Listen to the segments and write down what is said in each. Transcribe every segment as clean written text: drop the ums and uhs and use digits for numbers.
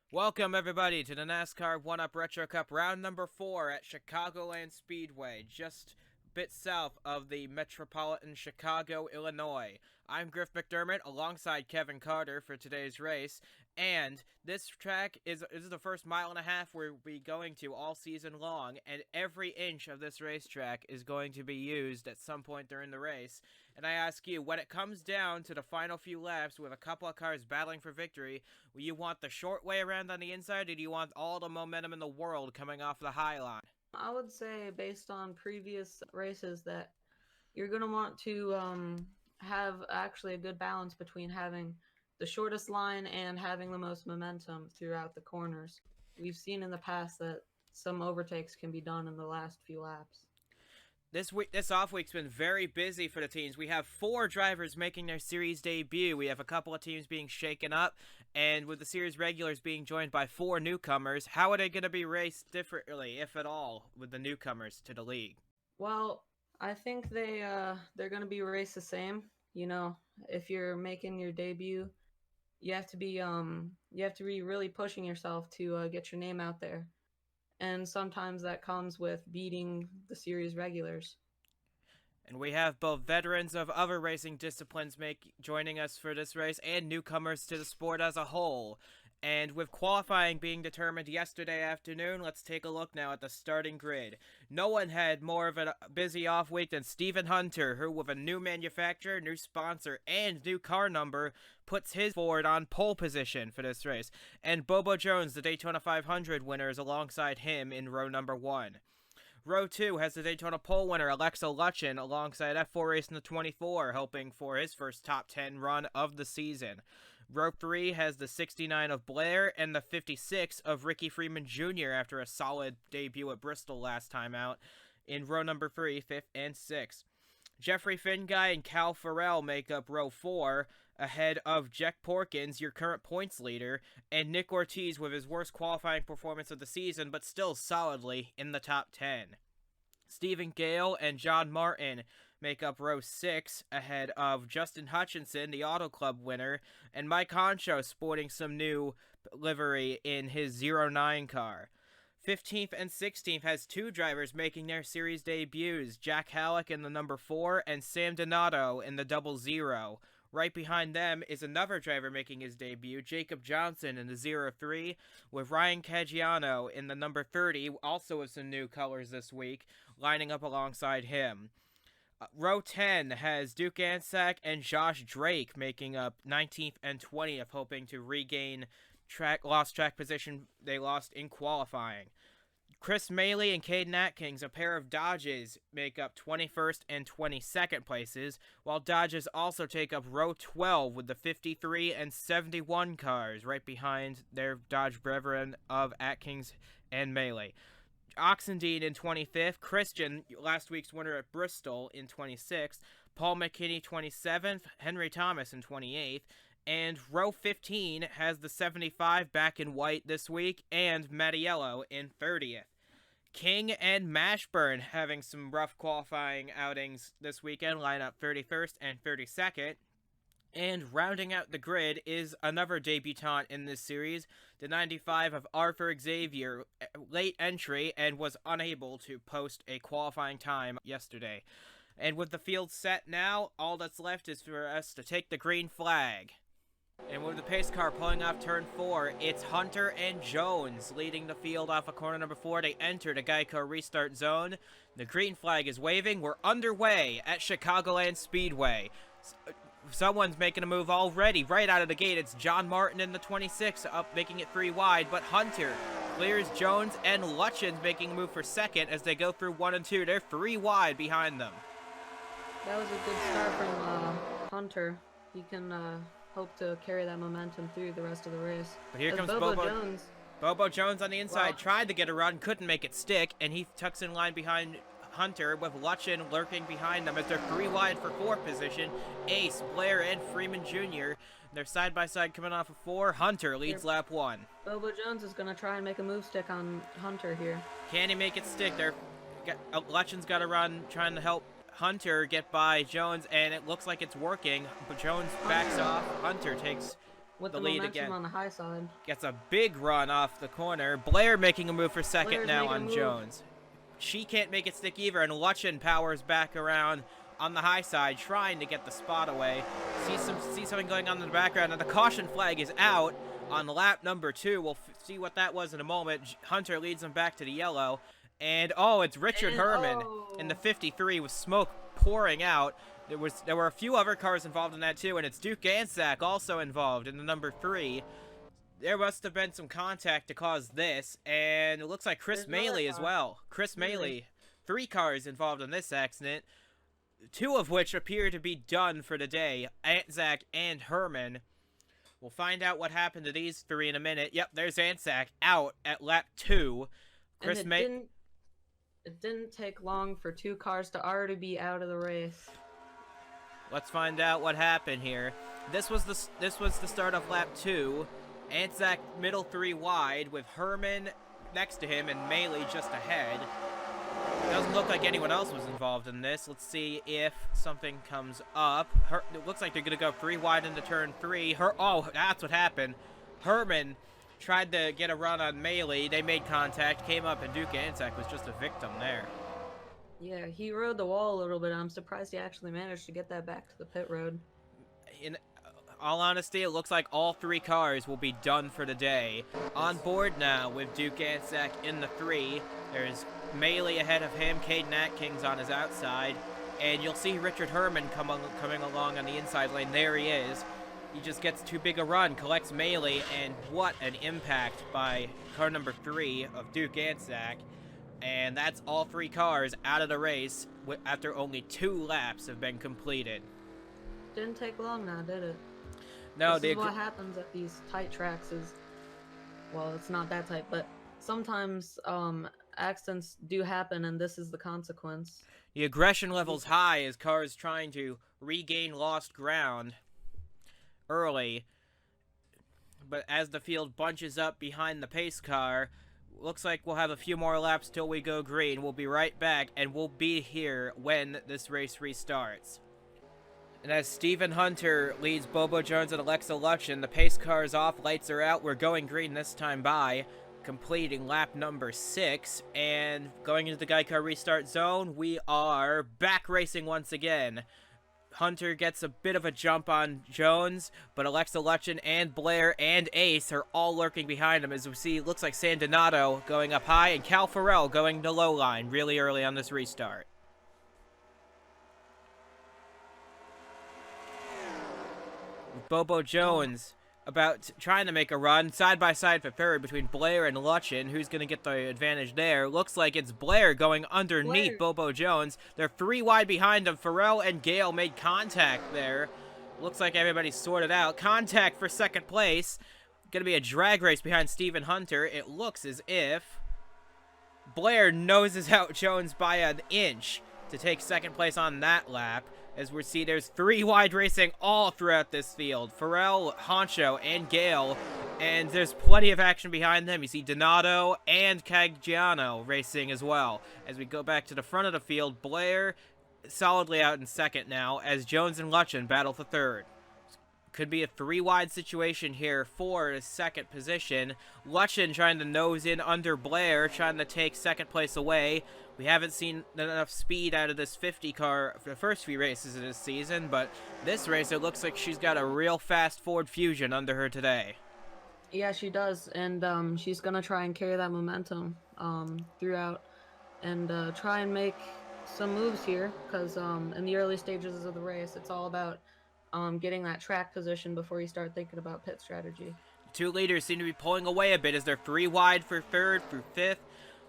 Welcome, everybody, to the NASCAR 1-Up Retro Cup round number 4 at Chicagoland Speedway, just a bit south of the metropolitan Chicago, Illinois. I'm Griff McDermott alongside Kevin Carter for today's race, and this track is the first mile and a half we'll be going to all season long, and every inch of this racetrack is going to be used at some point during the race. And I ask you, when it comes down to the final few laps with a couple of cars battling for victory, will you want the short way around on the inside, or do you want all the momentum in the world coming off the high line? I would say, based on previous races, that you're going to want to have actually a good balance between having the shortest line and having the most momentum throughout the corners. We've seen in the past that some overtakes can be done in the last few laps. This off week's been very busy for the teams. We have 4 drivers making their series debut. We have a couple of teams being shaken up, and with the series regulars being joined by 4 newcomers, how are they going to be raced differently, if at all, with the newcomers to the league? Well, I think they're going to be raced the same. You know, if you're making your debut, you have to be really pushing yourself to get your name out there. And sometimes that comes with beating the series regulars. And we have both veterans of other racing disciplines joining us for this race and newcomers to the sport as a whole. And with qualifying being determined yesterday afternoon, let's take a look now at the starting grid. No one had more of a busy off week than Stephen Hunter, who with a new manufacturer, new sponsor, and new car number, puts his Ford on pole position for this race. And Bobo Jones, the Daytona 500 winner, is alongside him in row number 1. Row 2 has the Daytona pole winner Alexa Lutchen alongside F4 Racing the 24, hoping for his first top 10 run of the season. Row 3 has the 69 of Blair and the 56 of Ricky Freeman Jr. after a solid debut at Bristol last time out in row number 3, 5th, and 6th. Jeffrey Finguy and Cal Farrell make up row 4, ahead of Jack Porkins, your current points leader, and Nick Ortiz with his worst qualifying performance of the season, but still solidly in the top 10. Stephen Gale and John Martin make up row 6, ahead of Justin Hutchinson, the Auto Club winner, and Mike Honcho sporting some new livery in his 09 car. 15th and 16th has 2 drivers making their series debuts, Jack Halleck in the number 4 and Sam Donato in the 00. Right behind them is another driver making his debut, Jacob Johnson in the 03, with Ryan Caggiano in the number 30, also with some new colors this week, lining up alongside him. Row 10 has Duke Ansack and Josh Drake making up 19th and 20th, hoping to regain lost track position they lost in qualifying. Chris Maley and Caden Atkins, a pair of Dodges, make up 21st and 22nd places, while Dodges also take up row 12 with the 53 and 71 cars right behind their Dodge brethren of Atkins and Maley. Oxendine in 25th, Christian, last week's winner at Bristol, in 26th, Paul McKinney 27th, Henry Thomas in 28th, and row 15 has the 75 back in white this week, and Mattiello in 30th. King and Mashburn having some rough qualifying outings this weekend, line up 31st and 32nd. And rounding out the grid is another debutant in this series, the 95 of Arthur Xavier, late entry and was unable to post a qualifying time yesterday. And with the field set now, all that's left is for us to take the green flag. And with the pace car pulling off turn 4, it's Hunter and Jones leading the field off of corner number 4. They enter the Geico restart zone. The green flag is waving. We're underway at Chicagoland Speedway. Someone's making a move already right out of the gate. It's John Martin in the 26 up, making it 3 wide, but Hunter clears Jones, and Lutchen's making a move for second as they go through 1 and 2. They're 3 wide behind them. That was a good start from Hunter. He can hope to carry that momentum through the rest of the race. But here comes Bobo Jones. Bobo Jones on the inside tried to get a run, couldn't make it stick, and he tucks in line behind Hunter with Lutchen lurking behind them as they're 3 wide for 4th position. Ace, Blair, and Freeman Jr. They're side by side coming off of 4. Hunter leads lap 1. Bobo Jones is going to try and make a move stick on Hunter here. Can he make it stick? Lutchen's got a run trying to help Hunter get by Jones, and it looks like it's working, but Jones backs off. Hunter takes with the the lead momentum again. on the high side. Gets a big run off the corner. Blair making a move for second Blair's now making a on move. Jones. She can't make it stick either, and Lutchen powers back around on the high side, trying to get the spot away. See something going on in the background, and the caution flag is out on lap number 2. We'll see what that was in a moment. Hunter leads them back to the yellow, and it's Richard Herman in the 53 with smoke pouring out. There were a few other cars involved in that too, and it's Duke Gansack also involved in the number 3. There must have been some contact to cause this, and it looks like Chris Maley as well. Chris Maley, 3 cars involved in this accident, 2 of which appear to be done for the day, Anzac and Herman. We'll find out what happened to these 3 in a minute. Yep, there's Anzac out at lap 2. It didn't take long for 2 cars to already be out of the race. Let's find out what happened here. This was the start of lap 2. Anzac middle 3 wide with Herman next to him and Maley just ahead. Doesn't look like anyone else was involved in this. Let's see if something comes up. It looks like they're going to go 3 wide into turn 3. That's what happened. Herman tried to get a run on Maley. They made contact, came up, and Duke Anzac was just a victim there. Yeah, he rode the wall a little bit. I'm surprised he actually managed to get that back to the pit road. In all honesty, it looks like all 3 cars will be done for the day. On board now with Duke Anzac in the 3. There's Maley ahead of him. Caden Atkins on his outside. And you'll see Richard Herman coming along on the inside lane. There he is. He just gets too big a run, collects Maley, and what an impact by car number 3 of Duke Anzac. And that's all 3 cars out of the race after only 2 laps have been completed. Didn't take long now, did it? No, this is what happens at these tight tracks is, well, it's not that tight, but sometimes accidents do happen, and this is the consequence. The aggression level's high as cars trying to regain lost ground early. But as the field bunches up behind the pace car, looks like we'll have a few more laps till we go green. We'll be right back, and we'll be here when this race restarts. And as Stephen Hunter leads Bobo Jones and Alexa Lutchen, the pace car is off, lights are out. We're going green this time by, completing lap number 6. And going into the Geico restart zone, we are back racing once again. Hunter gets a bit of a jump on Jones, but Alexa Lutchen and Blair and Ace are all lurking behind him. As we see, it looks like San Donato going up high and Cal Farrell going to low line really early on this restart. Bobo Jones trying to make a run side by side for third between Blair and Lutchen. Who's going to get the advantage there? Looks like it's Blair going underneath Bobo Jones. They're 3 wide behind him. Farrell and Gale made contact there. Looks like everybody's sorted out. Contact for second place. Going to be a drag race behind Stephen Hunter. It looks as if Blair noses out Jones by an inch to take second place on that lap. As we see, there's 3 wide racing all throughout this field. Farrell, Honcho, and Gale. And there's plenty of action behind them. You see Donato and Caggiano racing as well. As we go back to the front of the field, Blair solidly out in second now as Jones and Lutchen battle for third. Could be a 3 wide situation here for second position. Lutchen trying to nose in under Blair, trying to take second place away. We haven't seen enough speed out of this 50 car for the first few races of this season, but this race, it looks like she's got a real fast Ford Fusion under her today. Yeah, she does, and she's going to try and carry that momentum throughout and try and make some moves here, because in the early stages of the race, it's all about getting that track position before you start thinking about pit strategy. 2 leaders seem to be pulling away a bit as they're 3 wide for third through 5th.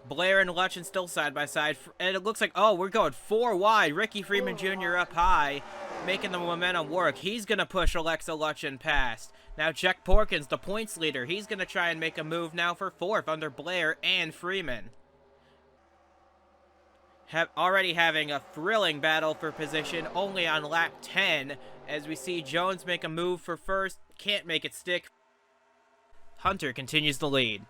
Blair and Lutchen still side by side, and it looks like, we're going 4 wide. Ricky Freeman Jr. up high, making the momentum work. He's going to push Alexa Lutchen past. Now Jack Porkins, the points leader, he's going to try and make a move now for 4th under Blair and Freeman. Already having a thrilling battle for position only on lap 10, as we see Jones make a move for first, can't make it stick. Hunter continues the lead.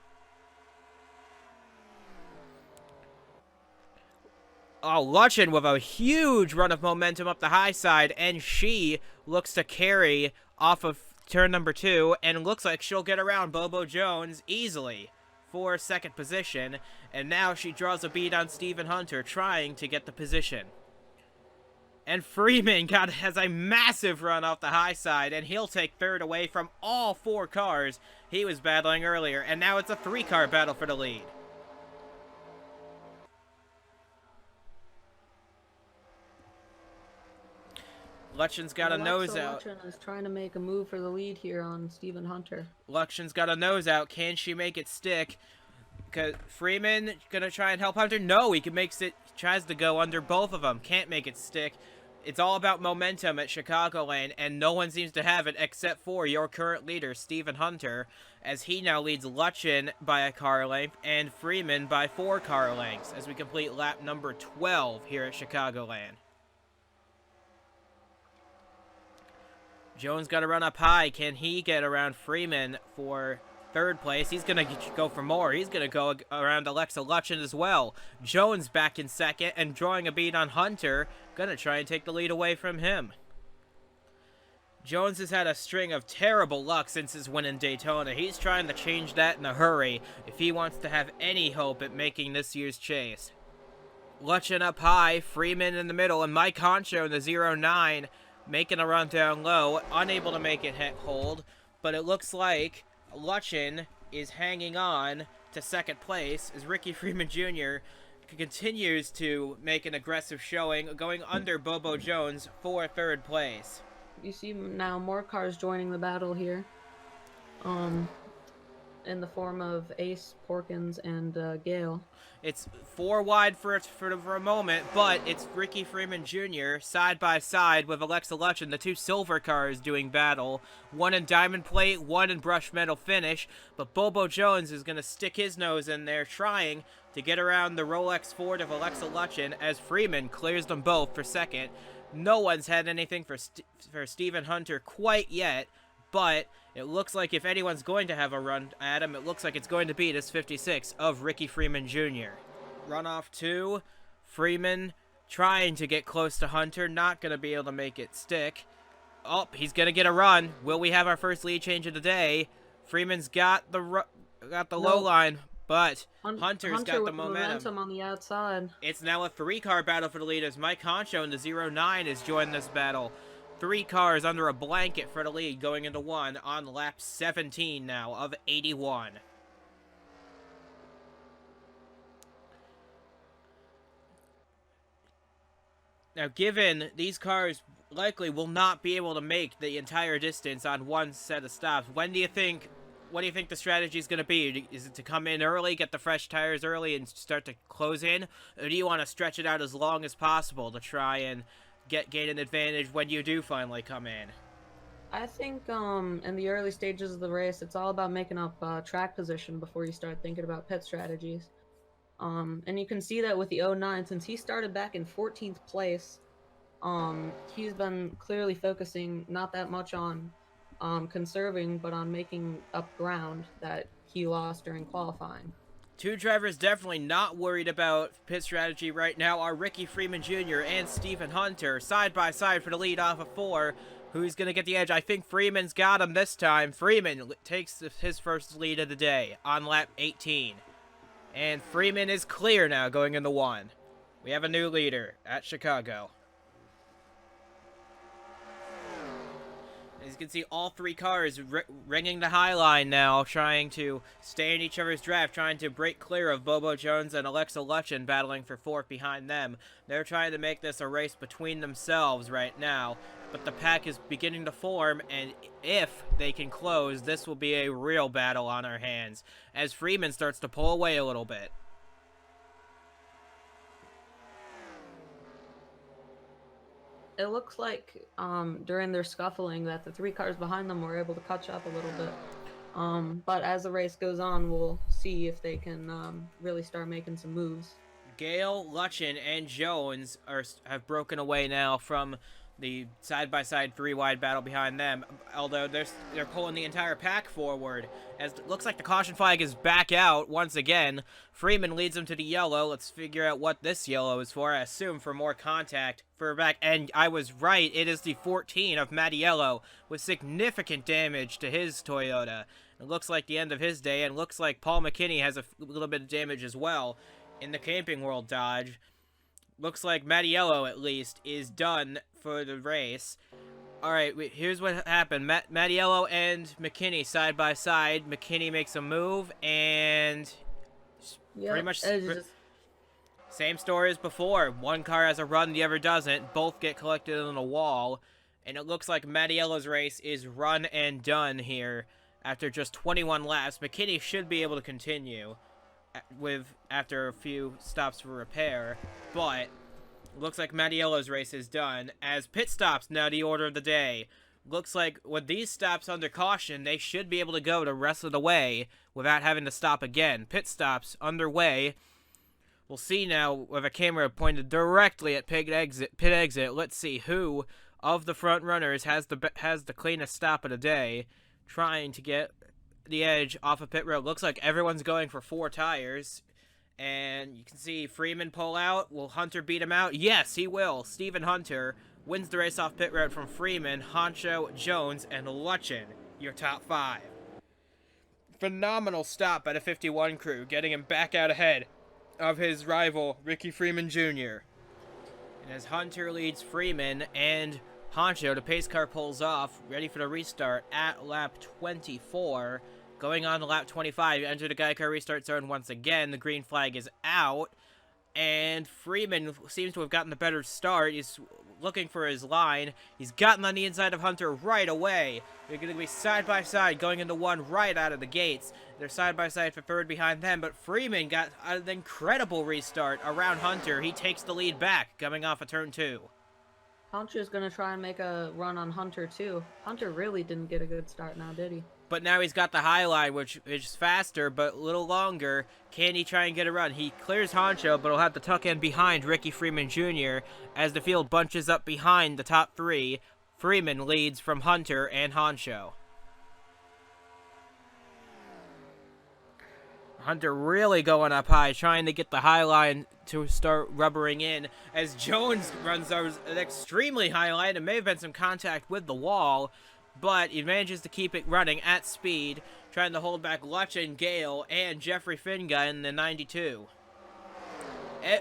Lutchen with a huge run of momentum up the high side, and she looks to carry off of turn number 2, and looks like she'll get around Bobo Jones easily for second position, and now she draws a bead on Stephen Hunter, trying to get the position. And Freeman has a massive run off the high side, and he'll take third away from all 4 cars he was battling earlier, and now it's a 3-car battle for the lead. Lutshin's got a nose out. Lutchen is trying to make a move for the lead here on Stephen Hunter. Lutshin's got a nose out. Can she make it stick? Because Freeman gonna try and help Hunter. No, he makes it. Tries to go under both of them. Can't make it stick. It's all about momentum at Chicagoland, and no one seems to have it except for your current leader, Stephen Hunter, as he now leads Lutchen by a car length and Freeman by 4 car lengths as we complete lap number 12 here at Chicagoland. Jones got to run up high. Can he get around Freeman for third place? He's going to go for more. He's going to go around Alexa Lutchen as well. Jones back in second and drawing a bead on Hunter. Going to try and take the lead away from him. Jones has had a string of terrible luck since his win in Daytona. He's trying to change that in a hurry if he wants to have any hope at making this year's chase. Lutchen up high, Freeman in the middle, and Mike Honcho in the 0-9 making a run down low, unable to make it hold, but it looks like Lutchen is hanging on to second place as Ricky Freeman Jr. continues to make an aggressive showing, going under Bobo Jones for third place. You see now more cars joining the battle here, in the form of Ace, Porkins, and Gale. It's 4 wide for a moment, but it's Ricky Freeman Jr. side by side with Alexa Lutchen, the 2 silver cars doing battle. 1 in diamond plate, 1 in brushed metal finish, but Bobo Jones is going to stick his nose in there trying to get around the Rolex Ford of Alexa Lutchen as Freeman clears them both for second. No one's had anything for Stephen Hunter quite yet, but it looks like if anyone's going to have a run at him, it looks like it's going to be this 56 of Ricky Freeman Jr. Runoff 2, Freeman trying to get close to Hunter, not going to be able to make it stick. Oh, he's going to get a run. Will we have our first lead change of the day? Freeman's got the low line, but Hunter's got the momentum on the outside. It's now a 3-car battle for the lead as Mike Honcho in the 0-9 has joined this battle. 3 cars under a blanket for the lead going into 1 on lap 17 now of 81. Now, given these cars likely will not be able to make the entire distance on one set of stops, what do you think the strategy is going to be? Is it to come in early, get the fresh tires early, and start to close in? Or do you want to stretch it out as long as possible to try and gain an advantage when you do finally come in? I think in the early stages of the race, it's all about making up track position before you start thinking about pit strategies. And you can see that with the 09, since he started back in 14th place, he's been clearly focusing not that much on conserving, but on making up ground that he lost during qualifying. 2 drivers definitely not worried about pit strategy right now are Ricky Freeman Jr. and Stephen Hunter, side by side for the lead off of 4. Who's going to get the edge? I think Freeman's got him this time. Freeman takes his first lead of the day on lap 18. And Freeman is clear now going into 1. We have a new leader at Chicago. As you can see, all 3 cars ringing the high line now, trying to stay in each other's draft, trying to break clear of Bobo Jones and Alexa Lutchen battling for 4th behind them. They're trying to make this a race between themselves right now, but the pack is beginning to form, and if they can close, this will be a real battle on our hands, as Freeman starts to pull away a little bit. It looks like during their scuffling that the 3 cars behind them were able to catch up a little bit. But as the race goes on, we'll see if they can really start making some moves. Gale, Lutchen, and Jones have broken away now from the side-by-side three-wide battle behind them, although they're pulling the entire pack forward, as it looks like the caution flag is back out once again. Freeman leads them to the yellow. Let's figure out what this yellow is for. I assume for more contact for back, and I was right. It is the 14 of Mattiello with significant damage to his Toyota. It looks like the end of his day, and looks like Paul McKinney has a little bit of damage as well in the Camping World Dodge. Looks like Mattiello, at least, is done for the race. Alright, here's what happened. Mattiello and McKinney side by side. McKinney makes a move, and pretty much same story as before. One car has a run, the other doesn't. Both get collected on the wall. And it looks like Mattiello's race is run and done here after just 21 laps. McKinney should be able to continue after a few stops for repair, but looks like Mattiello's race is done, as pit stops now the order of the day. Looks like with these stops under caution, they should be able to go the rest of the way without having to stop again. Pit stops underway. We'll see now with a camera pointed directly at pit exit. Let's see who of the front runners has the cleanest stop of the day, trying to get the edge off of pit road. Looks like everyone's going for 4 tires, and you can see Freeman pull out. Will Hunter beat him out? Yes, he will. Stephen Hunter wins the race off pit road from Freeman, Honcho, Jones, and Lutchen. Your top 5. Phenomenal stop by the 51 crew, getting him back out ahead of his rival Ricky Freeman Jr. And as Hunter leads Freeman and Honcho, the pace car pulls off, ready for the restart at lap 24. Going on to lap 25, enter the Geico restart zone once again. The green flag is out, and Freeman seems to have gotten the better start. He's looking for his line. He's gotten on the inside of Hunter right away. They're going to be side by side, going into one right out of the gates. They're side by side for third behind them, but Freeman got an incredible restart around Hunter. He takes the lead back, coming off of turn 2. Hunter's going to try and make a run on Hunter, too. Hunter really didn't get a good start now, did he? But now he's got the high line, which is faster, but a little longer. Can he try and get a run? He clears Honcho, but he'll have to tuck in behind Ricky Freeman Jr. as the field bunches up behind the top 3. Freeman leads from Hunter and Honcho. Hunter really going up high, trying to get the high line to start rubbering in, as Jones runs over an extremely high line. It may have been some contact with the wall, but he manages to keep it running at speed, trying to hold back Lutchen, Gale, and Jeffrey Finga in the 92.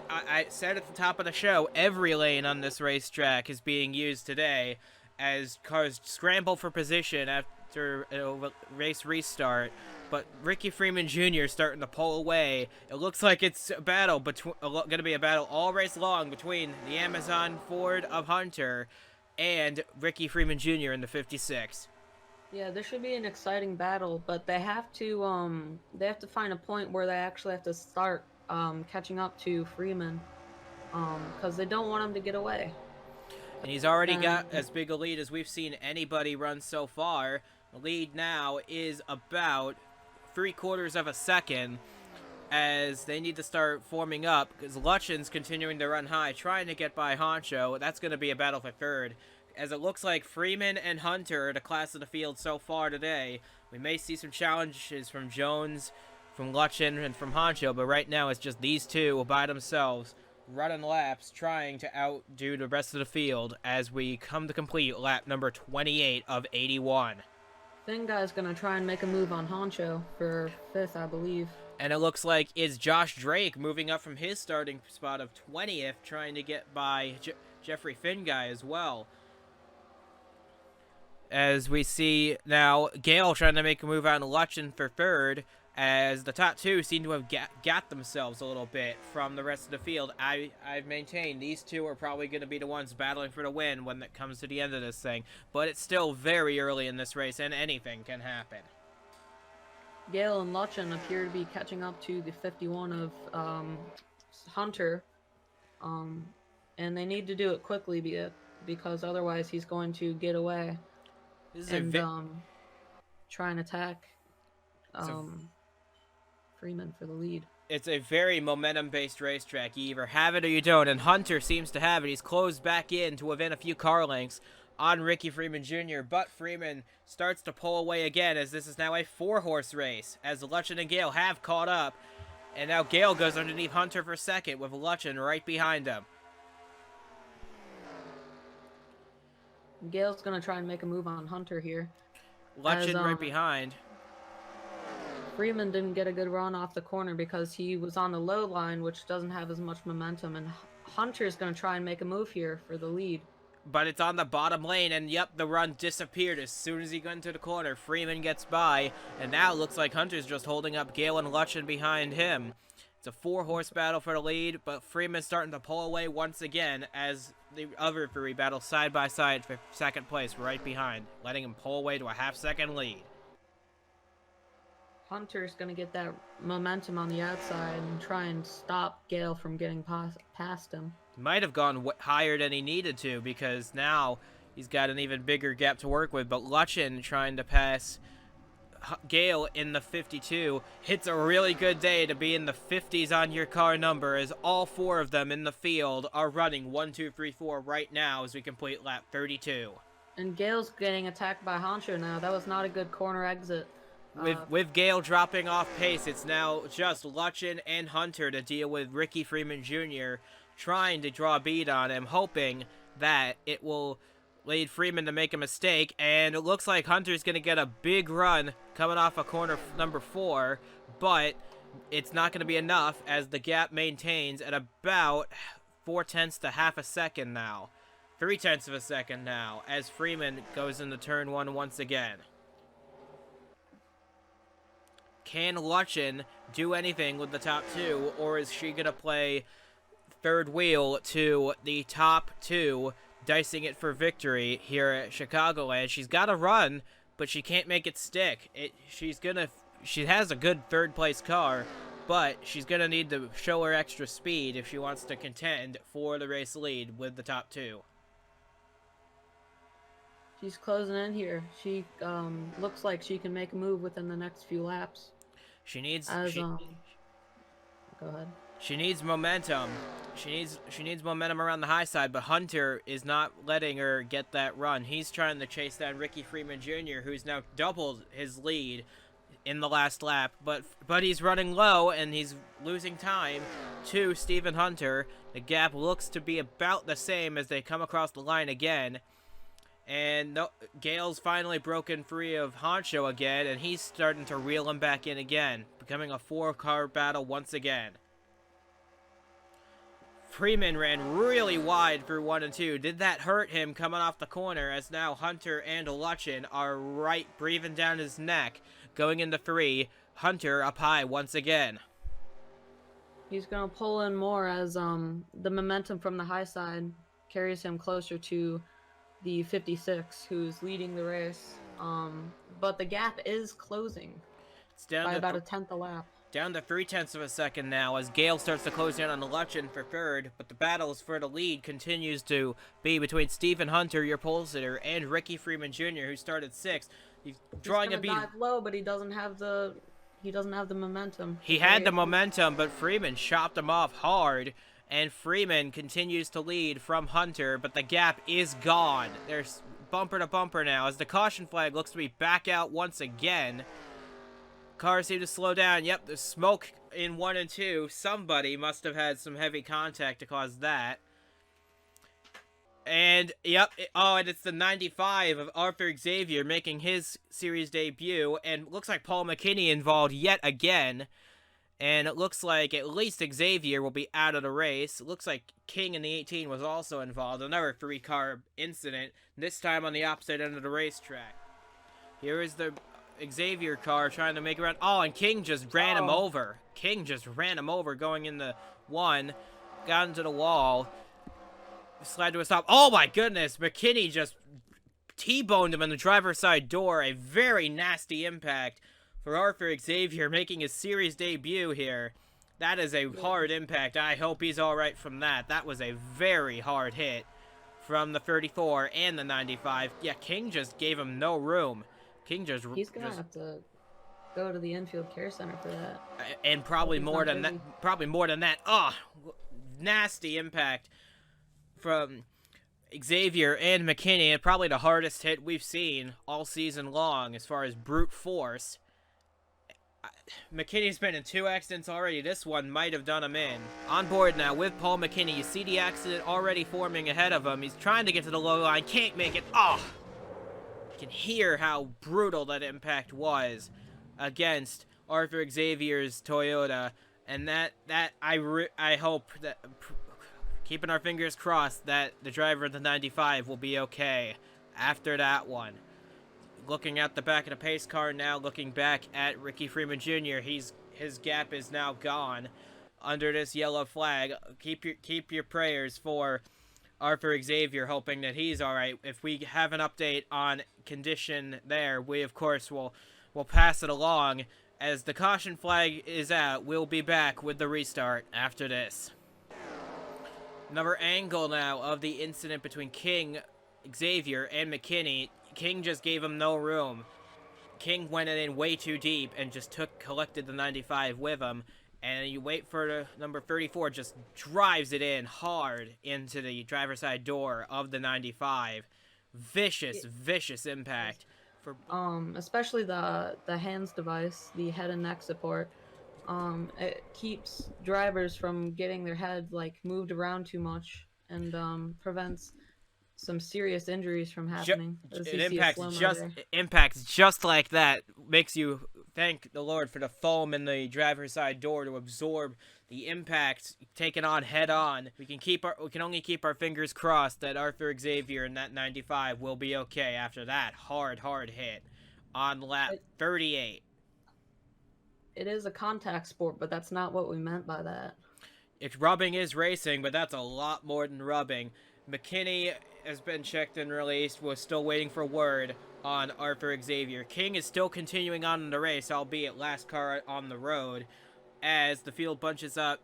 I said at the top of the show, every lane on this racetrack is being used today as cars scramble for position after a race restart. But Ricky Freeman Jr. is starting to pull away. It looks like it's a battle going to be a battle all race long between the Amazon Ford of Hunter and Ricky Freeman Jr. in the 56. Yeah, this should be an exciting battle, but they have to find a point where they actually have to start catching up to Freeman, because they don't want him to get away. And he's already got as big a lead as we've seen anybody run so far. The lead now is about 3/4 of a second, as they need to start forming up, because Lutchen's continuing to run high, trying to get by Honcho. That's going to be a battle for third, as it looks like Freeman and Hunter are the class of the field so far today. We may see some challenges from Jones, from Lutchen, and from Honcho, but right now it's just these two by themselves, running laps, trying to outdo the rest of the field as we come to complete lap number 28 of 81. Finga's going to try and make a move on Honcho for 5th, I believe. And it looks like it's Josh Drake moving up from his starting spot of 20th, trying to get by Jeffrey Finga as well. As we see now, Gale trying to make a move on Lutchen for 3rd, as the top 2 seem to have got themselves a little bit from the rest of the field. I've maintained these 2 are probably going to be the ones battling for the win when it comes to the end of this thing. But it's still very early in this race, and anything can happen. Gale and Lutchen appear to be catching up to the 51 of Hunter, and they need to do it quickly because otherwise he's going to get away and try and attack Freeman for the lead. It's a very momentum-based racetrack. You either have it or you don't, and Hunter seems to have it. He's closed back in to within a few car lengths on Ricky Freeman Jr., but Freeman starts to pull away again as this is now a 4-horse race, as Lutchen and Gale have caught up, and now Gale goes underneath Hunter for second with Lutchen right behind him. Gale's going to try and make a move on Hunter here. Lutchen right behind. Freeman didn't get a good run off the corner because he was on the low line, which doesn't have as much momentum, and Hunter's going to try and make a move here for the lead. But it's on the bottom lane, and yep, the run disappeared as soon as he got into the corner. Freeman gets by, and now it looks like Hunter's just holding up Gale and Lutchen behind him. It's a 4-horse battle for the lead, but Freeman's starting to pull away once again as the other three battle side by side for second place right behind, letting him pull away to a half-second lead. Hunter's going to get that momentum on the outside and try and stop Gale from getting past him. Might have gone higher than he needed to because now he's got an even bigger gap to work with, but Lutchen trying to pass Gale in the 52 hits a really good day to be in the 50s on your car number, as all 4 of them in the field are running 1, 2, 3, 4 right now as we complete lap 32. And Gale's getting attacked by Honcho now. That was not a good corner exit. With Gale dropping off pace, it's now just Lutchen and Hunter to deal with Ricky Freeman Jr. trying to draw a bead on him, hoping that it will lead Freeman to make a mistake, and it looks like Hunter's going to get a big run coming off of corner number 4, but it's not going to be enough as the gap maintains at about 0.4 to half a second now. 0.3 of a second now as Freeman goes into turn 1 once again. Can Lutchen do anything with the top 2, or is she going to play third wheel to the top 2, dicing it for victory here at Chicagoland? She's got a run, but she can't make it stick. She has a good third-place car, but she's going to need to show her extra speed if she wants to contend for the race lead with the top 2. She's closing in here. She looks like she can make a move within the next few laps. She needs go ahead. She needs momentum. She needs momentum around the high side, but Hunter is not letting her get that run. He's trying to chase down Ricky Freeman Jr., who's now doubled his lead in the last lap, but he's running low and he's losing time to Stephen Hunter. The gap looks to be about the same as they come across the line again. And Gale's finally broken free of Honcho again, and he's starting to reel him back in again, becoming a 4-car battle once again. Freeman ran really wide through 1 and 2. Did that hurt him coming off the corner, as now Hunter and Lutchen are right breathing down his neck. Going into 3, Hunter up high once again. He's going to pull in more as the momentum from the high side carries him closer to the 56, who's leading the race. But the gap is closing. It's down by about a 1/10 a lap. Down to 0.3 of a second now as Gale starts to close in on Lutchen for third, but the battles for the lead continues to be between Stephen Hunter, your pole sitter, and Ricky Freeman Jr., who started 6th. He's drawing a bead. Dive low, but he doesn't have the momentum. He had the momentum, but Freeman chopped him off hard, and Freeman continues to lead from Hunter, but the gap is gone. There's bumper to bumper now as the caution flag looks to be back out once again. Cars seem to slow down. Yep, there's smoke in 1 and 2. Somebody must have had some heavy contact to cause that. And, yep, and it's the 95 of Arthur Xavier making his series debut. And looks like Paul McKinney involved yet again. And it looks like at least Xavier will be out of the race. It looks like King in the 18 was also involved. Another 3-car incident, this time on the opposite end of the racetrack. Here is the Xavier car trying to make a run. Oh, and King just ran him over. King just ran him over going into 1. Got into the wall. Slid to a stop. Oh my goodness. McKinney just T-boned him in the driver's side door. A very nasty impact for Arthur Xavier making his series debut here. That is a hard impact. I hope he's alright from that. That was a very hard hit from the 34 and the 95. Yeah, King just gave him no room. King just... He's going to have to go to the infield care center for that. And probably He's more not than that. busy. Probably more than that. Oh, nasty impact from Xavier and McKinney, and probably the hardest hit we've seen all season long as far as brute force. McKinney's been in 2 accidents already. This one might have done him in. On board now with Paul McKinney. You see the accident already forming ahead of him. He's trying to get to the low line. Can't make it. Oh! You can hear how brutal that impact was against Arthur Xavier's Toyota. And I hope that, keeping our fingers crossed, that the driver of the 95 will be okay after that one. Looking at the back of the pace car now, looking back at Ricky Freeman Jr. His gap is now gone under this yellow flag. Keep your prayers for Arthur Xavier, hoping that he's all right. If we have an update on condition there, we of course will pass it along. As the caution flag is out, we'll be back with the restart after this. Another angle now of the incident between King, Xavier, and McKinney. King just gave him no room. King went in way too deep and just collected the 95 with him. And you wait for the number 34, just drives it in hard into the driver's side door of the 95. Vicious impact. Especially the hands device, the head and neck support. It keeps drivers from getting their head moved around too much, and prevents some serious injuries from happening. Impacts just like that makes you thank the Lord for the foam in the driver's side door to absorb the impact taken on head on. We can only keep our fingers crossed that Arthur Xavier in that 95 will be okay after that hard hit on lap 38. It is a contact sport, but that's not what we meant by that. Rubbing is racing, but that's a lot more than rubbing. McKinney has been checked and released. We're still waiting for word on Arthur Xavier. King is still continuing on in the race, albeit last car on the road, as the field bunches up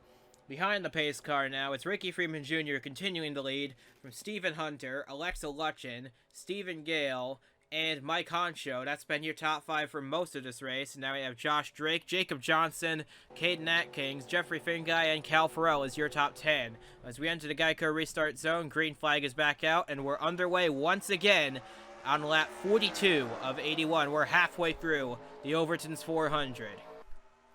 behind the pace car now. It's Ricky Freeman Jr. continuing the lead from Stephen Hunter, Alexa Lutchen, Stephen Gale, and Mike Honcho. That's been your top 5 for most of this race. And now we have Josh Drake, Jacob Johnson, Caden Atkins, Jeffrey Finguy, and Cal Farrell as your top 10. As we enter the Geico restart zone, green flag is back out, and we're underway once again on lap 42 of 81. We're halfway through the Overton's 400.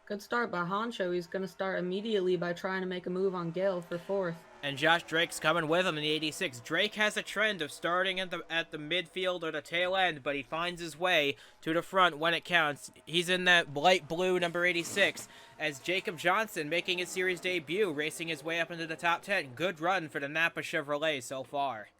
Good start by Honcho. He's going to start immediately by trying to make a move on Gale for 4th. And Josh Drake's coming with him in the 86. Drake has a trend of starting at the midfield or the tail end, but he finds his way to the front when it counts. He's in that light blue number 86 as Jacob Johnson making his series debut, racing his way up into the top 10. Good run for the Napa Chevrolet so far.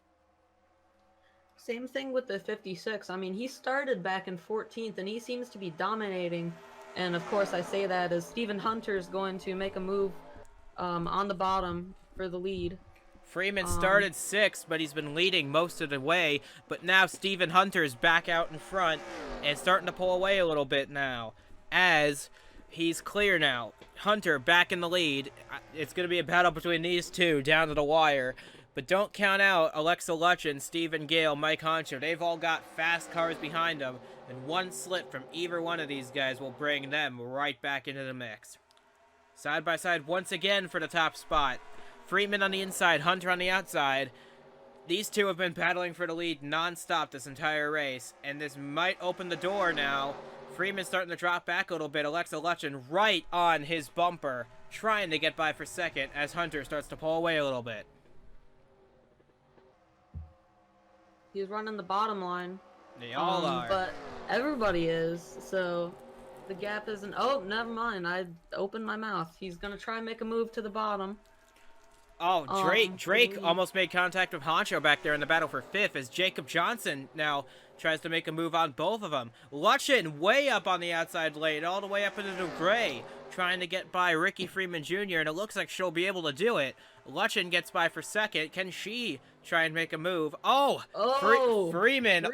Same thing with the 56. I mean, he started back in 14th, and he seems to be dominating. And, of course, I say that as Stephen Hunter's going to make a move on the bottom for the lead. Freeman started 6th, but he's been leading most of the way. But now Stephen Hunter's back out in front and starting to pull away a little bit now as he's clear now. Hunter back in the lead. It's going to be a battle between these two down to the wire. But don't count out Alexa Lutchen, Stephen Gale, Mike Honcho. They've all got fast cars behind them. And one slip from either one of these guys will bring them right back into the mix. Side by side once again for the top spot. Freeman on the inside, Hunter on the outside. These two have been battling for the lead non-stop this entire race, and this might open the door now. Freeman's starting to drop back a little bit. Alexa Lutchen right on his bumper, trying to get by for second as Hunter starts to pull away a little bit. He's running the bottom line. They all are. But everybody is, so the gap isn't... Oh, never mind. I opened my mouth. He's going to try and make a move to the bottom. Oh, Drake almost made contact with Honcho back there in the battle for 5th as Jacob Johnson now tries to make a move on both of them. Lutchen way up on the outside lane, all the way up into the gray, trying to get by Ricky Freeman Jr., and it looks like she'll be able to do it. Lutchen gets by for 2nd. Can she try and make a move? Freeman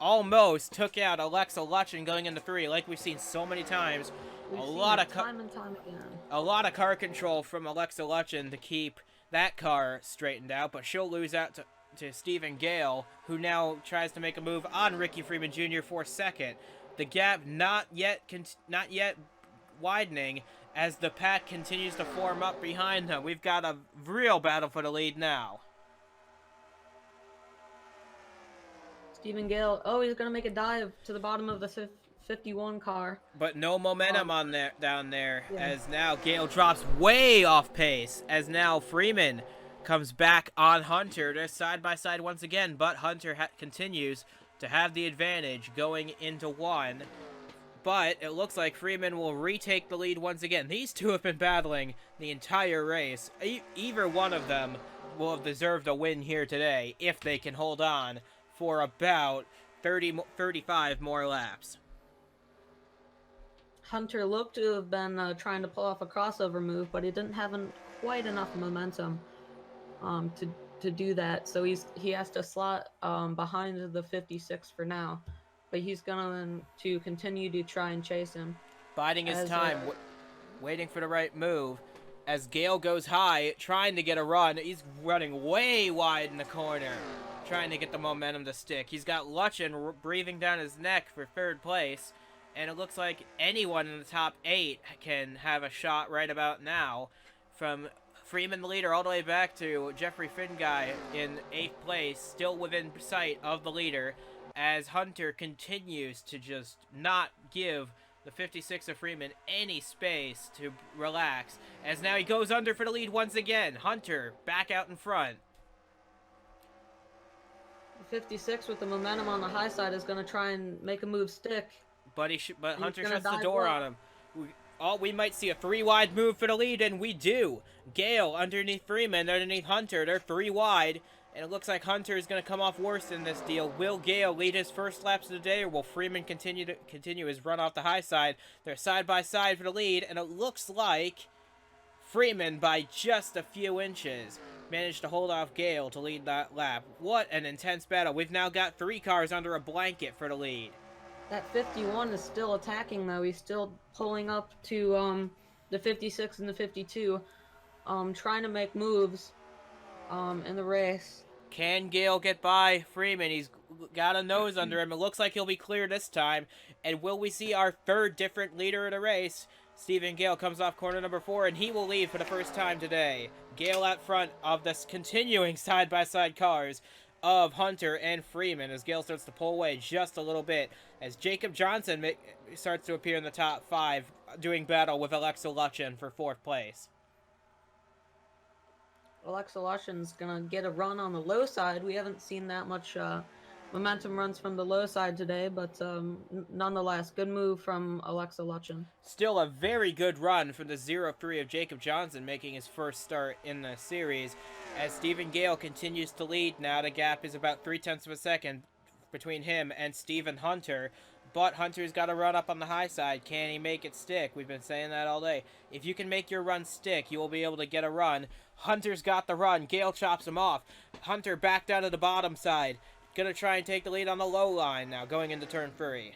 almost took out Alexa Lutchen going into 3, like we've seen so many times. Time and time again. A lot of car control from Alexa Lutchen to keep that car straightened out, but she'll lose out to Stephen Gale, who now tries to make a move on Ricky Freeman Jr. for 2nd. the gap not yet widening as the pack continues to form up behind them. We've got a real battle for the lead now. Stephen Gale, oh, he's going to make a dive to the bottom of the 51 car. But no momentum on there down there, Yeah. as now Gale drops way off pace, as now Freeman comes back on Hunter. They're side by side once again, but Hunter continues to have the advantage going into one. But it looks like Freeman will retake the lead once again. These two have been battling the entire race. Either one of them will have deserved a win here today if they can hold on for about 35 more laps. Hunter looked to have been trying to pull off a crossover move, but he didn't have quite enough momentum to do that. So he has to slot behind the 56 for now. But he's going to continue to try and chase him. Biding his time, waiting for the right move. As Gale goes high, trying to get a run. He's running way wide in the corner, trying to get the momentum to stick. He's got Lutchen breathing down his neck for third place. And it looks like anyone in the top 8 can have a shot right about now. From Freeman, the leader, all the way back to Jeffrey Finguy in 8th place, still within sight of the leader, as Hunter continues to just not give the 56 of Freeman any space to relax, as now he goes under for the lead once again. Hunter back out in front. 56 with the momentum on the high side is going to try and make a move stick. But Hunter shuts the door on him. We might see a 3-wide move for the lead, and we do. Gale underneath Freeman, underneath Hunter. They're 3 wide. And it looks like Hunter is going to come off worse in this deal. Will Gale lead his first laps of the day, or will Freeman continue his run off the high side? They're side by side for the lead, and it looks like Freeman, by just a few inches, managed to hold off Gale to lead that lap. What an intense battle. We've now got 3 cars under a blanket for the lead. That 51 is still attacking, though. He's still pulling up to the 56 and the 52, trying to make moves in the race. Can Gale get by Freeman? He's got a nose under him. It looks like he'll be clear this time. And will we see our third different leader of the race? Stephen Gale comes off corner number 4, and he will lead for the first time today. Gale out front of this continuing side-by-side cars of Hunter and Freeman, as Gale starts to pull away just a little bit, as Jacob Johnson starts to appear in the top 5, doing battle with Alexa Lutchen for 4th place. Alexa Lutchen's going to get a run on the low side. We haven't seen that much momentum runs from the low side today, but nonetheless, good move from Alexa Lutchen. Still a very good run from the 0-3 of Jacob Johnson, making his first start in the series. As Stephen Gale continues to lead now, the gap is about 0.3 of a second between him and Stephen Hunter. But Hunter's got to run up on the high side. Can he make it stick? We've been saying that all day. If you can make your run stick, you will be able to get a run. Hunter's got the run. Gale chops him off. Hunter back down to the bottom side. Gonna try and take the lead on the low line now, going into turn 3.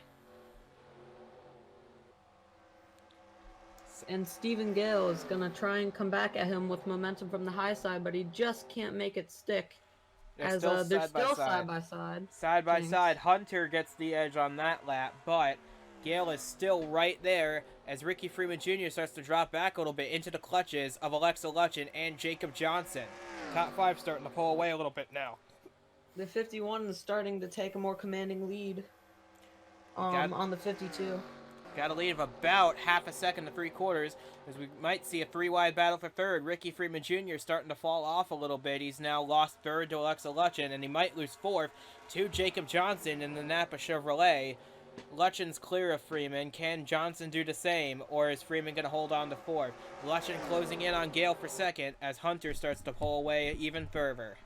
And Stephen Gale is going to try and come back at him with momentum from the high side, but he just can't make it stick. They're still side by side. Side by side. Hunter gets the edge on that lap, but Gale is still right there as Ricky Freeman Jr. starts to drop back a little bit into the clutches of Alexa Lutchen and Jacob Johnson. Top 5 starting to pull away a little bit now. The 51 is starting to take a more commanding lead on the 52. Got a lead of about half a second to 3/4, as we might see a 3-wide battle for 3rd. Ricky Freeman Jr. starting to fall off a little bit. He's now lost 3rd to Alexa Lutchen, and he might lose 4th to Jacob Johnson in the Napa Chevrolet. Lutchen's clear of Freeman. Can Johnson do the same, or is Freeman going to hold on to 4th? Lutchen closing in on Gale for 2nd, as Hunter starts to pull away even further.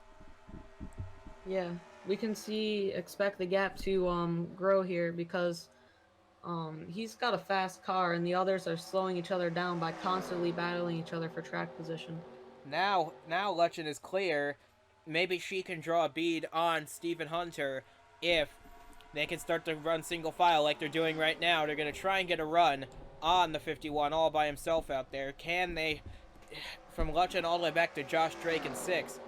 Yeah, we can expect the gap to grow here, because he's got a fast car, and the others are slowing each other down by constantly battling each other for track position. Now Lutchen is clear. Maybe she can draw a bead on Stephen Hunter if they can start to run single file like they're doing right now. They're going to try and get a run on the 51 all by himself out there. Can they, from Lutchen all the way back to Josh Drake in 6th,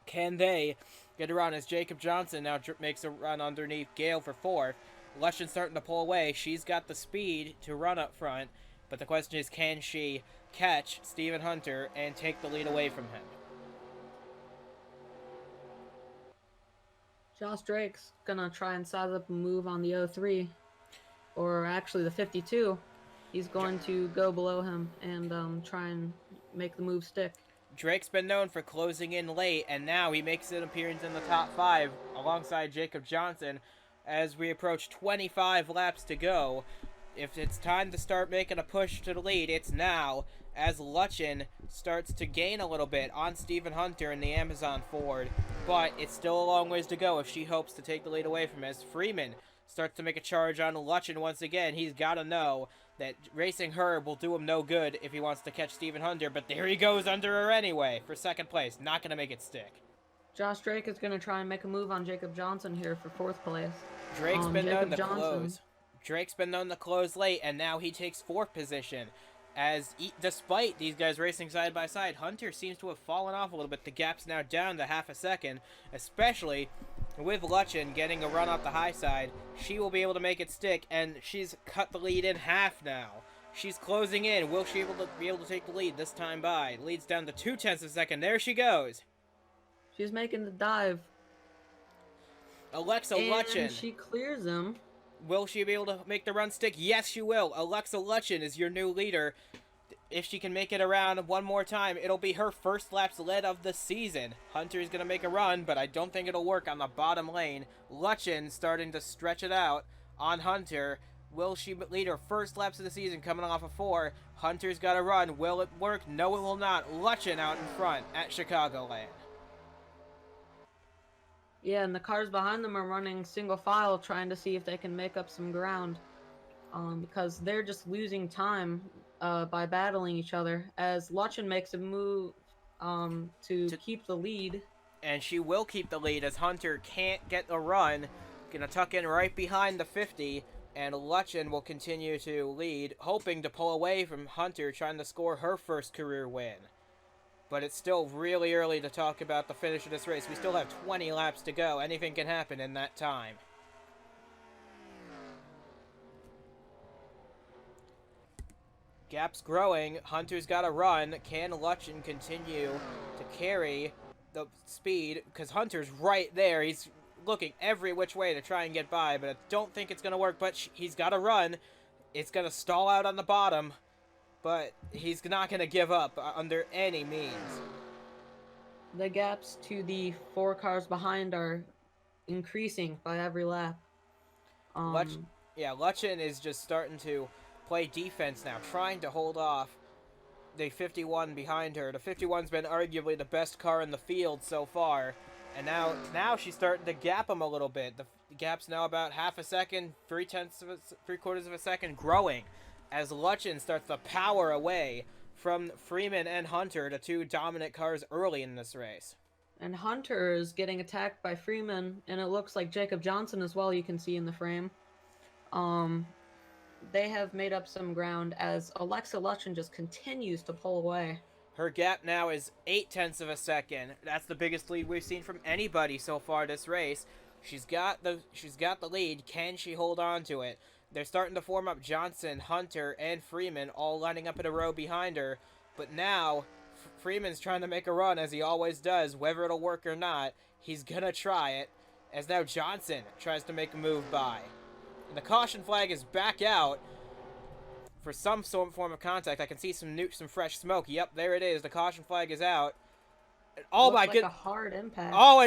can they get a run as Jacob Johnson now makes a run underneath Gale for 4th? Lushin's starting to pull away. She's got the speed to run up front, but the question is, can she catch Stephen Hunter and take the lead away from him? Josh Drake's gonna try and size up a move on the 03, or actually the 52. He's going to go below him and try and make the move stick. Drake's been known for closing in late, and now he makes an appearance in the top 5 alongside Jacob Johnson as we approach 25 laps to go. If it's time to start making a push to the lead, it's now, as Luchin starts to gain a little bit on Stephen Hunter in the Amazon Ford, but it's still a long ways to go if she hopes to take the lead away from him. As Freeman starts to make a charge on Luchin once again, he's got to know that racing her will do him no good if he wants to catch Stephen Hunter, but there he goes under her anyway for second place. Not going to make it stick. Josh Drake is going to try and make a move on Jacob Johnson here for 4th place. Drake's been known to close. Drake's been known to close late, and now he takes 4th position. As despite these guys racing side by side, Hunter seems to have fallen off a little bit. The gap's now down to half a second, especially with Luchin getting a run off the high side. She will be able to make it stick, and she's cut the lead in half now. She's closing in. Will she be able to take the lead this time by? Lead's down to 0.2 of a second. There she goes. She's making the dive. Alexa Luchin. She clears him. Will she be able to make the run stick? Yes, she will. Alexa Luchin is your new leader. If she can make it around one more time, it'll be her first laps led of the season. Hunter's going to make a run, but I don't think it'll work on the bottom lane. Luchin starting to stretch it out on Hunter. Will she lead her first laps of the season coming off of 4? Hunter's got to run. Will it work? No, it will not. Luchin out in front at Chicagoland. Yeah, and the cars behind them are running single file, trying to see if they can make up some ground, because they're just losing time by battling each other. As Luchin makes a move to keep the lead, and she will keep the lead as Hunter can't get the run. Gonna tuck in right behind the 50, and Luchin will continue to lead, hoping to pull away from Hunter, trying to score her first career win. But it's still really early to talk about the finish of this race. We still have 20 laps to go. Anything can happen in that time. Gap's growing. Hunter's got to run. Can Luchin continue to carry the speed? Because Hunter's right there. He's looking every which way to try and get by, but I don't think it's going to work. But he's got to run. It's going to stall out on the bottom. But he's not going to give up under any means. The gaps to the 4 cars behind are increasing by every lap. Luchin is just starting to play defense now, trying to hold off the 51 behind her. The 51's been arguably the best car in the field so far. And now she's starting to gap him a little bit. The gap's now about half a second, 3/4 of a second, growing, as Luchin starts to power away from Freeman and Hunter, the 2 dominant cars early in this race. And Hunter is getting attacked by Freeman, and it looks like Jacob Johnson as well, you can see in the frame. They have made up some ground as Alexa Luchin just continues to pull away. Her gap now is 0.8 of a second. That's the biggest lead we've seen from anybody so far this race. She's got the lead. Can she hold on to it? They're starting to form up Johnson, Hunter, and Freeman all lining up in a row behind her. But now, Freeman's trying to make a run, as he always does. Whether it'll work or not, he's going to try it. As now Johnson tries to make a move by. And the caution flag is back out for some form of contact. I can see some fresh smoke. Yep, there it is. The caution flag is out. Oh my goodness. A hard impact. Oh,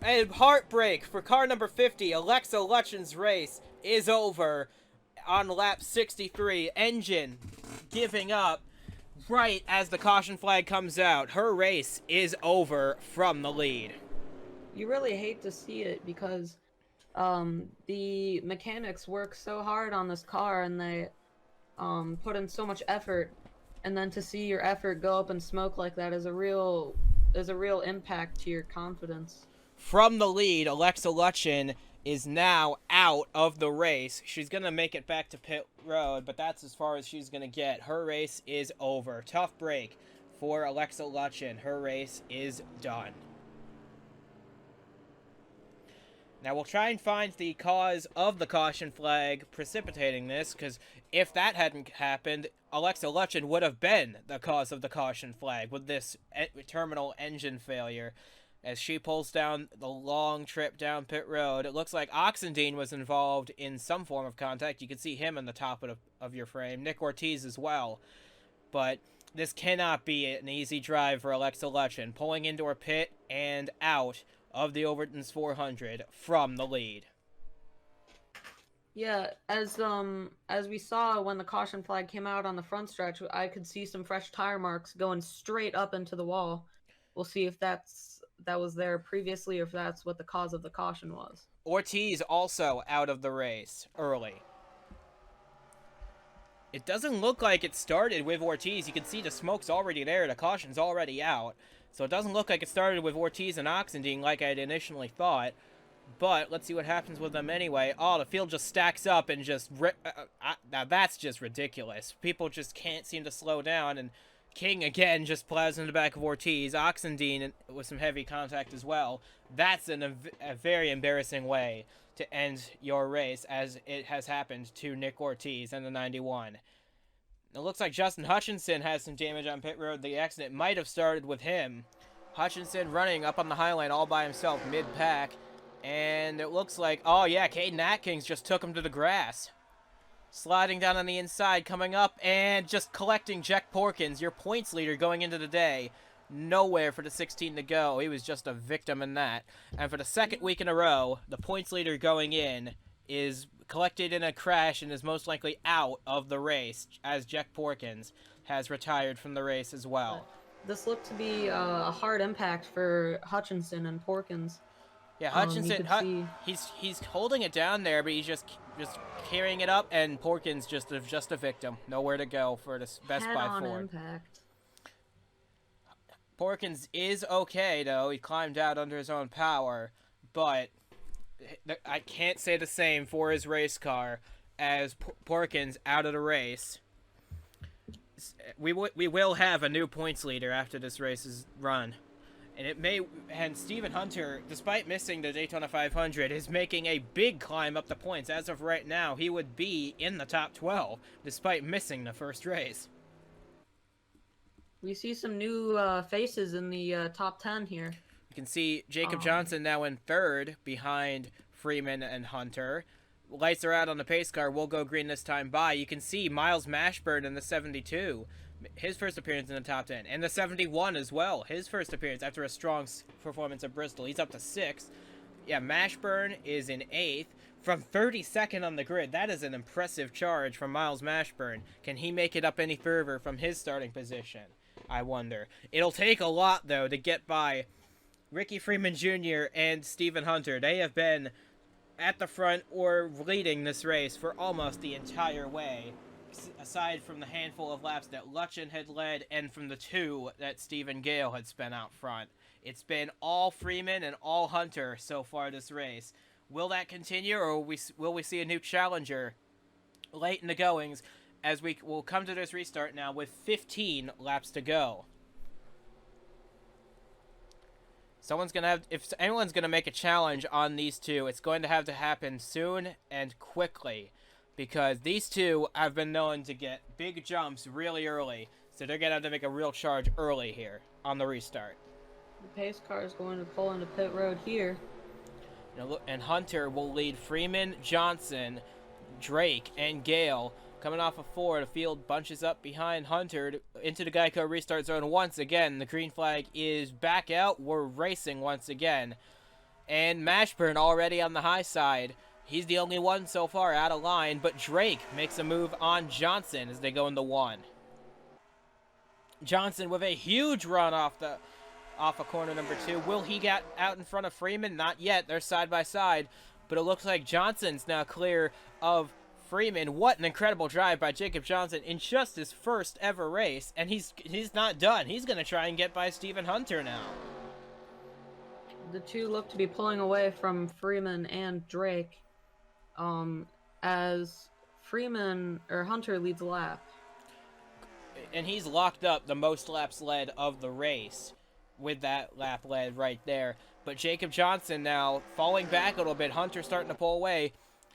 and heartbreak for car number 50. Alexa Luchin's race is over. On lap 63, engine giving up right as the caution flag comes out. Her race is over from the lead. You really hate to see it because the mechanics work so hard on this car and they put in so much effort, and then to see your effort go up in smoke like that is a real impact to your confidence. From the lead, Alexa Luchin is now out of the race. She's going to make it back to pit road, but that's as far as she's going to get. Her race is over. Tough break for Alexa Luchin. Her race is done. Now we'll try and find the cause of the caution flag precipitating this, because if that hadn't happened, Alexa Lutchen would have been the cause of the caution flag with this terminal engine failure. As she pulls down the long trip down pit road, it looks like Oxendine was involved in some form of contact. You can see him on the top of your frame. Nick Ortiz as well. But this cannot be an easy drive for Alexa Lutchen, pulling into her pit and out of the Overton's 400 from the lead. Yeah, as we saw when the caution flag came out on the front stretch, I could see some fresh tire marks going straight up into the wall. We'll see if that was there previously or if that's what the cause of the caution was. Ortiz also out of the race early. It doesn't look like it started with Ortiz. You can see the smoke's already there. The caution's already out. So it doesn't look like it started with Ortiz and Oxendine like I'd initially thought. But let's see what happens with them anyway. Oh, the field just stacks up and just... now that's just ridiculous. People just can't seem to slow down. And King, again, just plows in the back of Ortiz. Oxendine with some heavy contact as well. That's a very embarrassing way to end your race, as it has happened to Nick Ortiz and the 91. It looks like Justin Hutchinson has some damage on pit road. The accident might have started with him. Hutchinson running up on the highline all by himself mid-pack. And it looks like, oh yeah, Caden Atkins just took him to the grass. Sliding down on the inside, coming up, and just collecting Jack Porkins, your points leader going into the day. Nowhere for the 16 to go. He was just a victim in that. And for the second week in a row, the points leader going in is collected in a crash and is most likely out of the race, as Jack Porkins has retired from the race as well. This looked to be a hard impact for Hutchinson and Porkins. Yeah, Hutchinson, he's holding it down there, but he's just carrying it up, and Porkins just a victim. Nowhere to go for the Best Buy Ford. Impact. Porkins is okay, though. He climbed out under his own power, but I can't say the same for his race car, as Porkins out of the race. We will have a new points leader after this race is run. And Stephen Hunter, despite missing the Daytona 500, is making a big climb up the points. As of right now, he would be in the top 12, despite missing the first race. We see some new faces in the top 10 here. You can see Jacob Johnson now in third, behind Freeman and Hunter. Lights are out on the pace car. We'll go green this time by. You can see Miles Mashburn in the 72. His first appearance in the top 10. And the 71 as well. His first appearance after a strong performance at Bristol. He's up to 6th. Yeah, Mashburn is in 8th. From 32nd on the grid. That is an impressive charge from Miles Mashburn. Can he make it up any further from his starting position? I wonder. It'll take a lot, though, to get by Ricky Freeman Jr. and Stephen Hunter. They have been at the front or leading this race for almost the entire way, aside from the handful of laps that Lutchen had led and from the 2 that Stephen Gale had spent out front. It's been all Freeman and all Hunter so far this race. Will that continue, or will we see a new challenger late in the goings, as we will come to this restart now with 15 laps to go? If anyone's gonna make a challenge on these two, it's going to have to happen soon and quickly, because these two have been known to get big jumps really early, so they're gonna have to make a real charge early here on the restart. The pace car is going to pull into pit road here. And Hunter will lead Freeman, Johnson, Drake, and Gale. Coming off of 4, the field bunches up behind Hunter into the Geico restart zone once again. The green flag is back out. We're racing once again. And Mashburn already on the high side. He's the only one so far out of line, but Drake makes a move on Johnson as they go into 1. Johnson with a huge run off of corner number 2. Will he get out in front of Freeman? Not yet. They're side by side, but it looks like Johnson's now clear of Freeman. What an incredible drive by Jacob Johnson in just his first ever race, and he's not done. He's going to try and get by Stephen Hunter now. The two look to be pulling away from Freeman and Drake, as Hunter leads the lap. And he's locked up the most laps led of the race with that lap led right there. But Jacob Johnson now falling back a little bit. Hunter starting to pull away.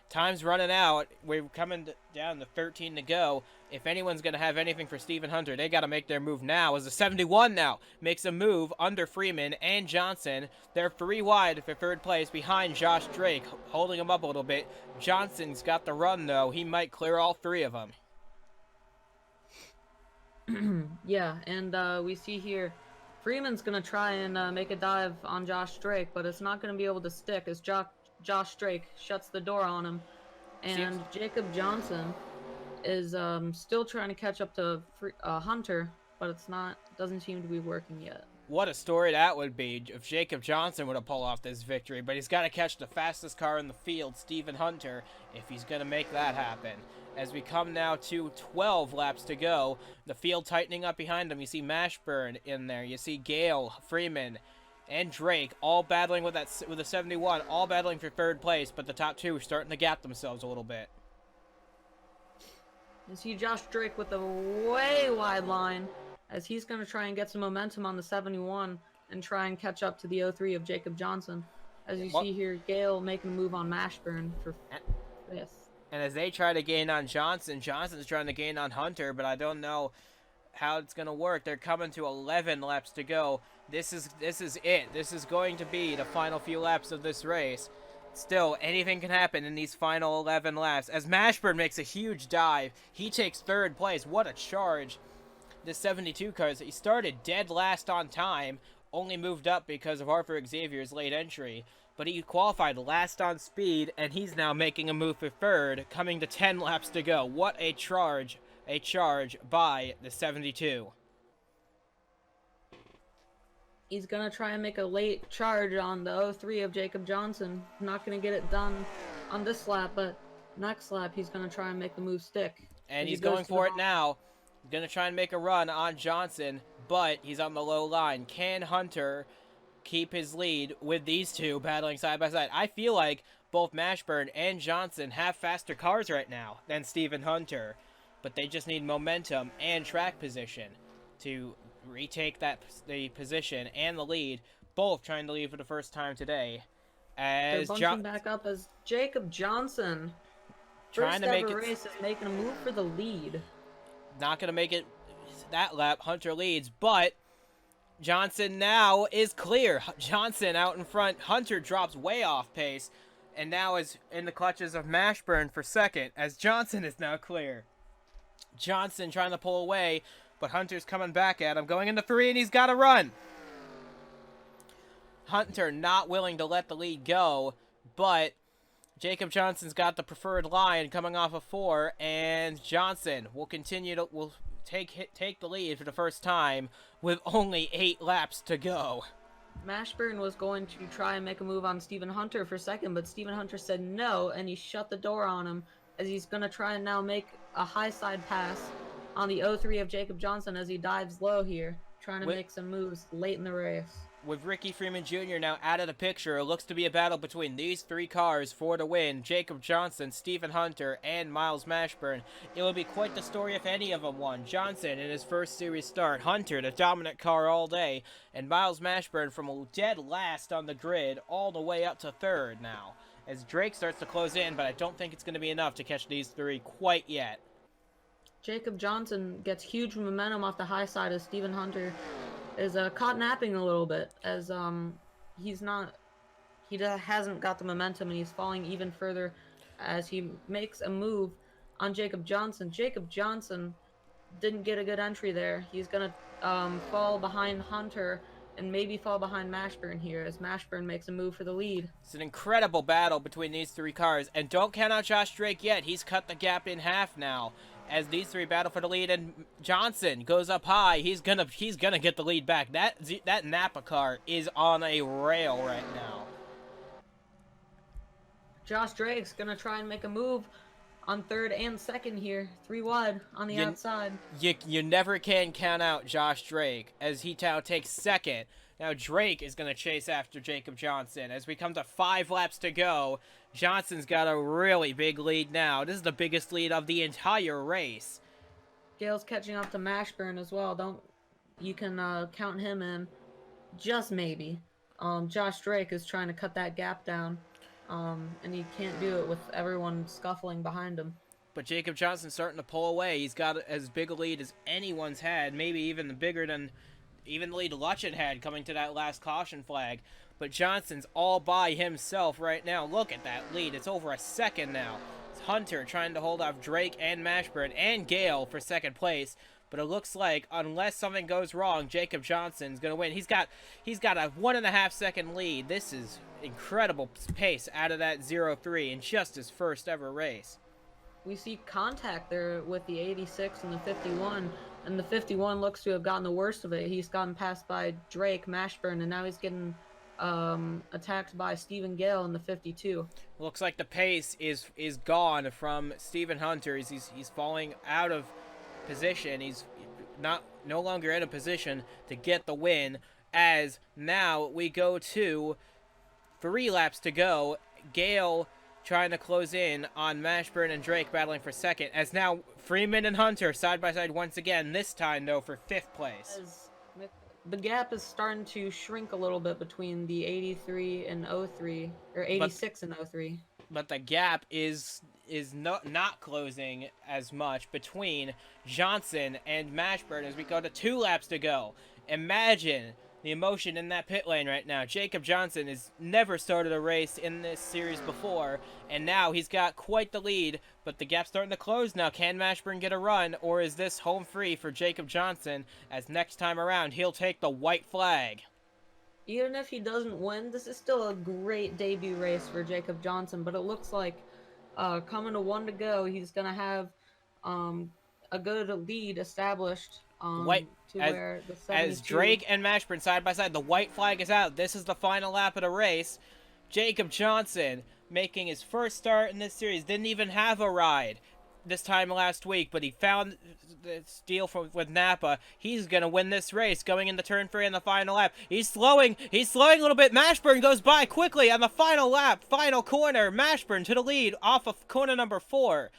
Time's running out. We're coming down to 13 to go. If anyone's going to have anything for Stephen Hunter, they got to make their move now. As the 71 now makes a move under Freeman and Johnson. They're 3 wide for third place behind Josh Drake, holding him up a little bit. Johnson's got the run, though. He might clear all 3 of them. Yeah, and we see here Freeman's going to try and make a dive on Josh Drake, but it's not going to be able to stick as Josh Drake shuts the door on him. And Jacob Johnson is still trying to catch up to Hunter, but doesn't seem to be working yet. What a story that would be if Jacob Johnson would have pulled off this victory, but he's got to catch the fastest car in the field, Stephen Hunter, if he's going to make that happen. As we come now to 12 laps to go, the field tightening up behind him. You see Mashburn in there. You see Gale, Freeman, and Drake all battling with the 71, all battling for third place, but the top 2 are starting to gap themselves a little bit. You see Josh Drake with a way wide line as he's going to try and get some momentum on the 71 and try and catch up to the 03 of Jacob Johnson. As you see here, Gale making a move on Mashburn for fifth. And as they try to gain on Johnson, Johnson's trying to gain on Hunter, but I don't know how it's going to work. They're coming to 11 laps to go. This is it. This is going to be the final few laps of this race. Still, anything can happen in these final 11 laps. As Mashburn makes a huge dive, he takes third place. What a charge. This 72 car, he started dead last on time, only moved up because of Arthur Xavier's late entry. But he qualified last on speed, and he's now making a move for third, coming to 10 laps to go. What a charge by the 72. He's going to try and make a late charge on the 03 of Jacob Johnson. Not going to get it done on this lap, but next lap he's going to try and make the move stick. And he's going for it now. He's going to try and make a run on Johnson, but he's on the low line. Can Hunter keep his lead with these 2 battling side by side? I feel like both Mashburn and Johnson have faster cars right now than Stephen Hunter, but they just need momentum and track position to retake the position and the lead, both trying to lead for the first time today. As they're bunching back up as Jacob Johnson, trying to make it, race, is making a move for the lead. Not going to make it that lap. Hunter leads, but Johnson now is clear. Johnson out in front. Hunter drops way off pace and now is in the clutches of Mashburn for second as Johnson is now clear. Johnson trying to pull away, but Hunter's coming back at him, going into 3, and he's got to run. Hunter not willing to let the lead go, but Jacob Johnson's got the preferred line coming off of 4, and Johnson will take the lead for the first time with only 8 laps to go. Mashburn was going to try and make a move on Stephen Hunter for second, but Stephen Hunter said no, and he shut the door on him as he's going to try and now make a high side pass on the 03 of Jacob Johnson as he dives low here, trying to make some moves late in the race. With Ricky Freeman Jr. now out of the picture, it looks to be a battle between these 3 cars for the win. Jacob Johnson, Stephen Hunter, and Miles Mashburn. It would be quite the story if any of them won. Johnson in his first series start, Hunter the dominant car all day, and Miles Mashburn from dead last on the grid all the way up to third now. As Drake starts to close in, but I don't think it's going to be enough to catch these 3 quite yet. Jacob Johnson gets huge momentum off the high side as Stephen Hunter is caught napping a little bit as he hasn't got the momentum and he's falling even further as he makes a move on Jacob Johnson. Jacob Johnson didn't get a good entry there. He's gonna fall behind Hunter and maybe fall behind Mashburn here as Mashburn makes a move for the lead. It's an incredible battle between these 3 cars, and don't count out Josh Drake yet. He's cut the gap in half now as these 3 battle for the lead, and Johnson goes up high. He's gonna get the lead back. That Napa car is on a rail right now. Josh Drake's gonna try and make a move on third and second here, 3 wide on the outside. You never can count out Josh Drake as he now takes second. Now Drake is gonna chase after Jacob Johnson as we come to 5 laps to go. Johnson's got a really big lead now. This is the biggest lead of the entire race. Gale's catching up to Mashburn as well. You can count him in, just maybe. Josh Drake is trying to cut that gap down, and he can't do it with everyone scuffling behind him. But Jacob Johnson's starting to pull away. He's got as big a lead as anyone's had, maybe even bigger than even the lead Lutchen had coming to that last caution flag. But Johnson's all by himself right now. Look at that lead. It's over a second now. It's Hunter trying to hold off Drake and Mashburn and Gale for second place. But it looks like, unless something goes wrong, Jacob Johnson's going to win. He's got a 1.5 second lead. This is incredible pace out of that 0-3 in just his first ever race. We see contact there with the 86 and the 51, and the 51 looks to have gotten the worst of it. He's gotten passed by Drake, Mashburn, and now he's getting attacked by Stephen Gale in the 52. Looks like the pace is gone from Stephen Hunter. He's falling out of position. He's no longer in a position to get the win, as now we go to 3 laps to go. Gale trying to close in on Mashburn and Drake battling for second, as now Freeman and Hunter side by side once again, this time though for 5th place. The gap is starting to shrink a little bit between the 83 and 03, or 86 and 03. But the gap is not closing as much between Johnson and Mashburn as we go to 2 laps to go. Imagine the emotion in that pit lane right now. Jacob Johnson has never started a race in this series before, and now he's got quite the lead, but the gap's starting to close now. Can Mashburn get a run, or is this home free for Jacob Johnson, as next time around he'll take the white flag? Even if he doesn't win, this is still a great debut race for Jacob Johnson, but it looks like coming to 1 to go, he's going to have a good lead established. As Drake and Mashburn side by side, the white flag is out. This is the final lap of the race. Jacob Johnson making his first start in this series. Didn't even have a ride this time last week, but he found the deal with Napa. He's going to win this race going into turn 3 in the final lap. He's slowing a little bit. Mashburn goes by quickly on the final lap, final corner. Mashburn to the lead off of corner number 4.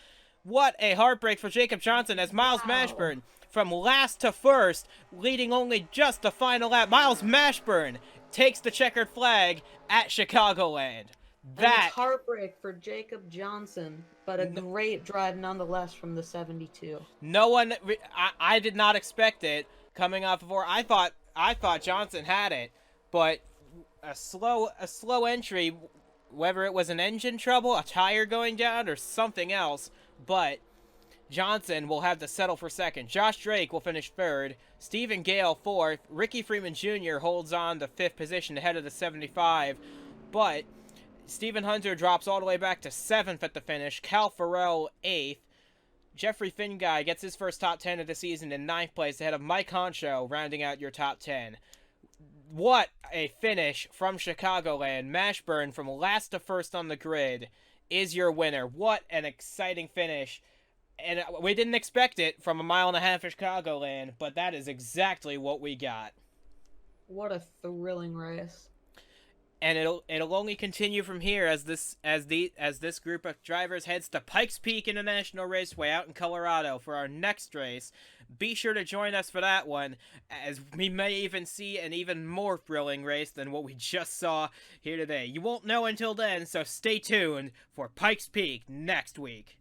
What a heartbreak for Jacob Johnson as Miles Mashburn from last to first, leading only just the final lap. Miles Mashburn takes the checkered flag at Chicagoland. That it's heartbreak for Jacob Johnson, but a great drive nonetheless from the 72. No one, I did not expect it coming off of 4. I thought Johnson had it, but a slow entry, whether it was an engine trouble, a tire going down, or something else, but Johnson will have to settle for second. Josh Drake will finish 3rd. Stephen Gale 4th. Ricky Freeman Jr. holds on to 5th position ahead of the 75. But Stephen Hunter drops all the way back to 7th at the finish. Cal Farrell 8th. Jeffrey Finguy gets his first top 10 of the season in 9th place ahead of Mike Honcho, rounding out your top 10. What a finish from Chicagoland. Mashburn from last to first on the grid is your winner. What an exciting finish. And we didn't expect it from 1.5 miles of Chicagoland, but that is exactly what we got. What a thrilling race. And it'll only continue from here as this group of drivers heads to Pikes Peak International Raceway out in Colorado for our next race. Be sure to join us for that one, as we may even see an even more thrilling race than what we just saw here today. You won't know until then, so stay tuned for Pikes Peak next week.